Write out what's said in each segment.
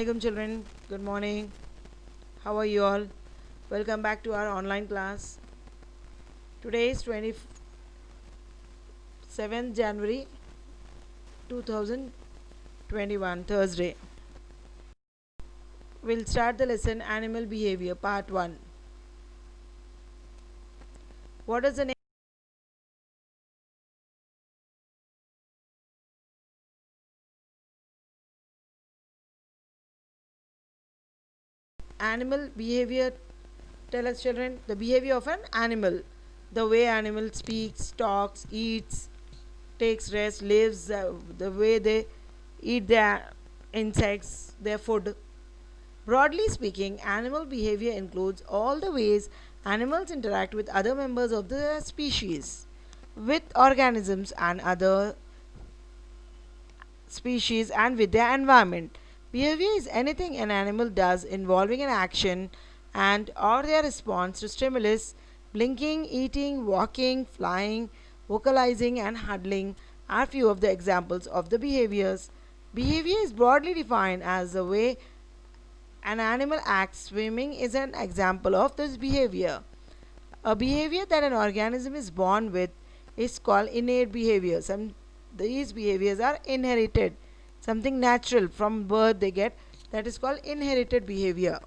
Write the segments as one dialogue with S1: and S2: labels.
S1: Welcome children, good morning. How are you all? Welcome back to our online class. Today is 27th January 2021, Thursday. We'll start the lesson Animal Behavior Part 1. What is the name? Animal behavior? Tell us children the behavior of an animal. The way animal speaks, talks, eats, takes rest, lives, the way they eat their insects, their food. Broadly speaking, animal behavior includes all the ways animals interact with other members of the species, with organisms and other species, and with their environment. Behavior is anything an animal does involving an action and or their response to stimulus. Blinking, eating, walking, flying, vocalizing and huddling are few of the examples of the behaviors. Behavior is broadly defined as the way an animal acts. Swimming is an example of this behavior. A behavior that an organism is born with is called innate behavior. These behaviors are inherited, something natural from birth they get, that is called inherited behavior.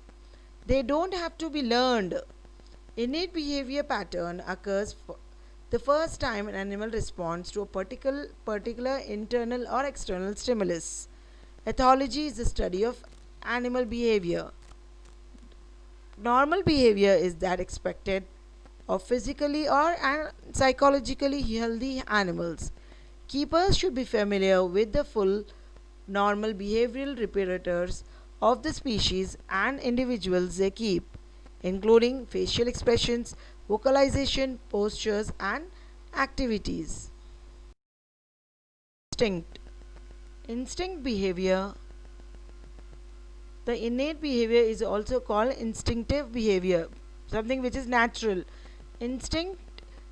S1: They don't have to be learned. Innate behavior pattern occurs the first time an animal responds to a particular internal or external stimulus. Ethology is the study of animal behavior. Normal behavior is that expected of physically or psychologically healthy animals. Keepers should be familiar with the full normal behavioral repertoires of the species and individuals they keep, including facial expressions, vocalization, postures, and activities. Instinct. Instinct behavior. The innate behavior is also called instinctive behavior, something which is natural. Instinct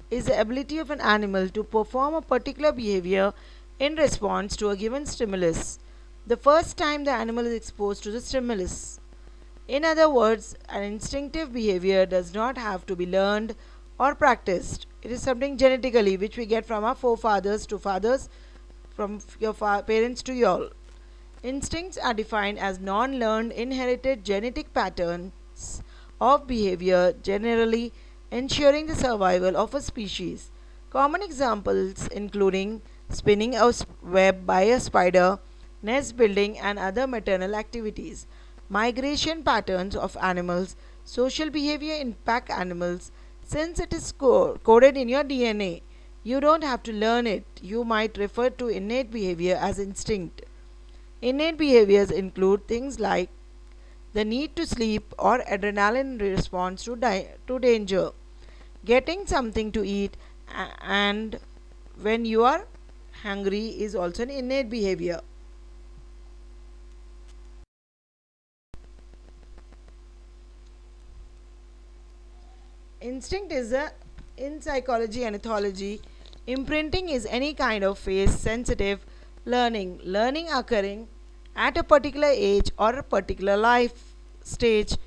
S1: is the ability of an animal to perform a particular behavior in response to a given stimulus the first time the animal is exposed to the stimulus. In other words, an instinctive behavior does not have to be learned or practiced. It is something genetically which we get from our forefathers to fathers, from your parents to y'all. Instincts are defined as non learned inherited genetic patterns of behavior, generally ensuring the survival of a species. Common examples including spinning a web by a spider, nest building, and other maternal activities. Migration patterns of animals, social behavior in pack animals, since it is coded in your DNA. You don't have to learn it. You might refer to innate behavior as instinct. Innate behaviors include things like the need to sleep or adrenaline response to danger, getting something to eat, and when you are hungry is also an innate behavior. Instinct is in psychology and ethology. Imprinting is any kind of phase sensitive learning occurring at a particular age or a particular life stage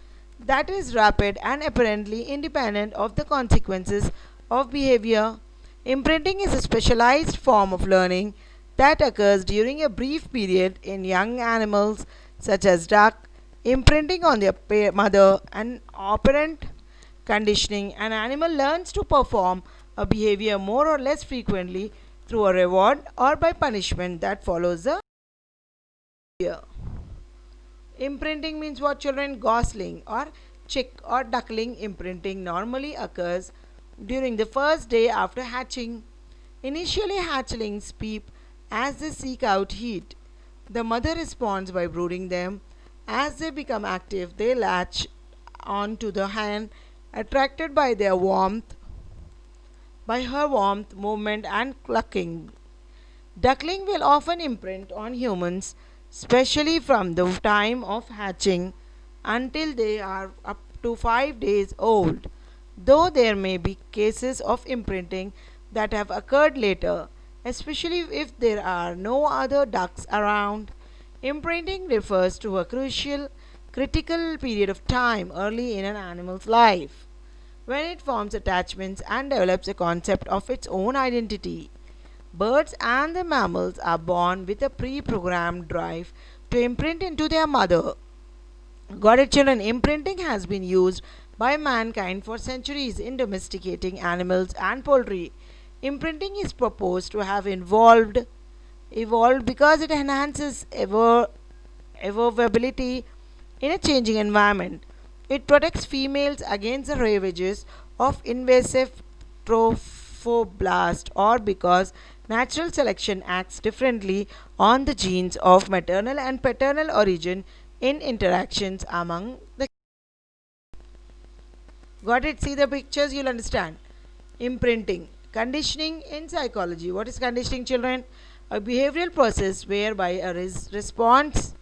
S1: that is rapid and apparently independent of the consequences of behavior. Imprinting is a specialized form of learning that occurs during a brief period in young animals such as duck. Imprinting on their mother and operant conditioning, an animal learns to perform a behavior more or less frequently through a reward or by punishment that follows the behavior. Imprinting means what children? Gosling or chick or duckling imprinting normally occurs during the first day after hatching. Initially, hatchlings peep as they seek out heat. The mother responds by brooding them. As they become active, they latch onto the hen, attracted by her warmth, movement, and clucking. Duckling will often imprint on humans, especially from the time of hatching until they are up to 5 days old, though there may be cases of imprinting that have occurred later, especially if there are no other ducks around. Imprinting refers to a critical period of time early in an animal's life when it forms attachments and develops a concept of its own identity. Birds and the mammals are born with a pre programmed drive to imprint into their mother. Got it, children? Imprinting has been used by mankind for centuries in domesticating animals and poultry. Imprinting is proposed to have evolved because it enhances evolvability in a changing environment. It protects females against the ravages of invasive trophoblast or because natural selection acts differently on the genes of maternal and paternal origin in interactions among the. Got it? See the pictures, you'll understand. Imprinting. Conditioning in psychology. What is conditioning, children? A behavioral process whereby a response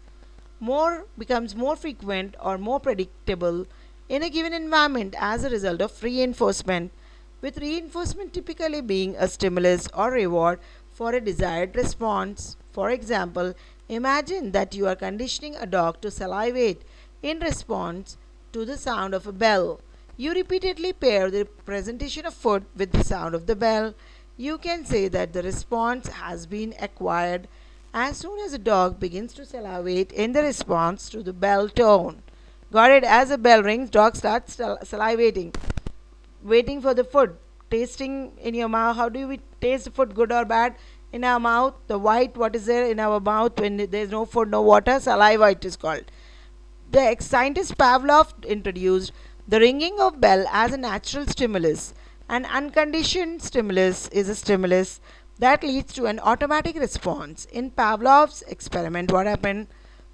S1: becomes more frequent or more predictable in a given environment as a result of reinforcement, with reinforcement typically being a stimulus or reward for a desired response. For example, imagine that you are conditioning a dog to salivate in response to the sound of a bell. You repeatedly pair the presentation of food with the sound of the bell. You can say that the response has been acquired as soon as the dog begins to salivate in the response to the bell tone. Got it? As the bell rings, dog starts salivating, waiting for the food, tasting in your mouth. How do we taste the food, good or bad? In our mouth, the white, what is there in our mouth when there is no food, no water? Saliva, it is called. The ex-scientist Pavlov introduced the ringing of bell as a natural stimulus. An unconditioned stimulus is a stimulus that leads to an automatic response. In Pavlov's experiment, what happened?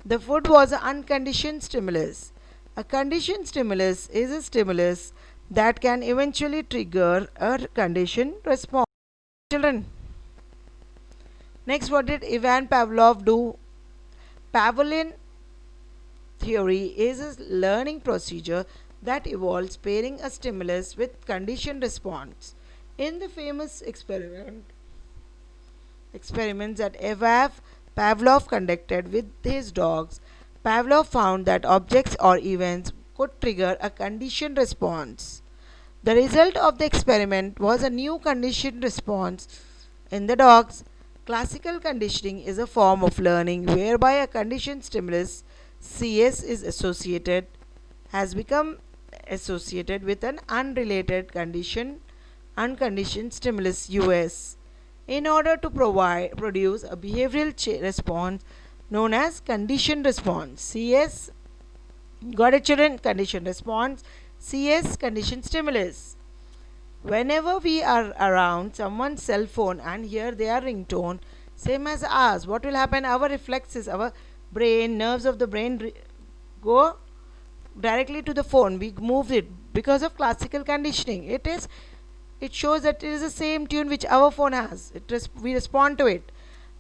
S1: The food was an unconditioned stimulus. A conditioned stimulus is a stimulus that can eventually trigger a conditioned response. Children, next, what did Ivan Pavlov do? Pavlovian theory is a learning procedure that involves pairing a stimulus with conditioned response. In the famous experiments that Pavlov conducted with his dogs, Pavlov found that objects or events could trigger a conditioned response. The result of the experiment was a new conditioned response in the dogs. Classical conditioning is a form of learning whereby a conditioned stimulus CS has become associated with an unconditioned stimulus US in order to produce a behavioral response known as conditioned response. CS, got it, children? Conditioned response, CS, conditioned stimulus. Whenever we are around someone's cell phone and hear their ringtone, same as ours, what will happen? Our reflexes, our nerves of the brain go directly to the phone. We move it because of classical conditioning. It shows that it is the same tune which our phone has. We respond to it.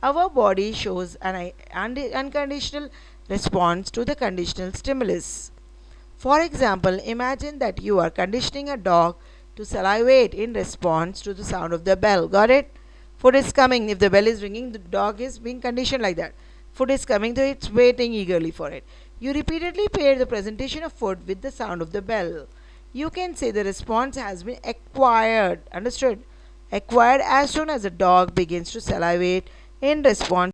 S1: Our body shows an unconditional response to the conditional stimulus. For example, imagine that you are conditioning a dog to salivate in response to the sound of the bell. Got it? Food is coming. If the bell is ringing, the dog is being conditioned like that. Food is coming, so it's waiting eagerly for it. You repeatedly pair the presentation of food with the sound of the bell. You can say the response has been acquired. Understood? Acquired as soon as the dog begins to salivate in response.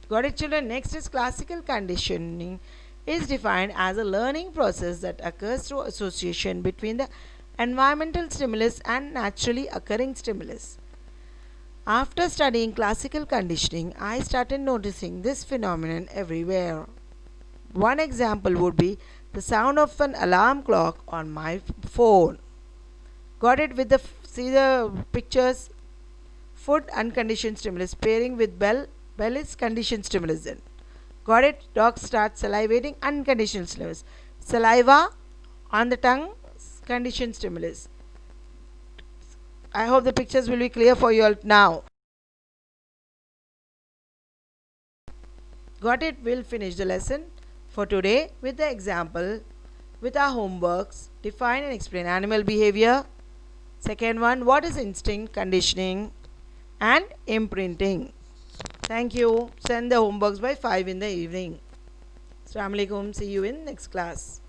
S1: Got it, children? Next is classical conditioning is defined as a learning process that occurs through association between the environmental stimulus and naturally occurring stimulus. After studying classical conditioning, I started noticing this phenomenon everywhere. One example would be the sound of an alarm clock on my phone. Got it? With see the pictures? Food, unconditioned stimulus, pairing with bell is conditioned stimulus then. Got it? Dog starts salivating, unconditioned stimulus. Saliva on the tongue, conditioned stimulus. I hope the pictures will be clear for you all now. Got it? We'll finish the lesson for today with the example with our homeworks. Define and explain animal behavior. Second one, what is instinct, conditioning and imprinting. Thank you. Send the homeworks by 5 in the evening. Assalamu alaikum. See you in next class.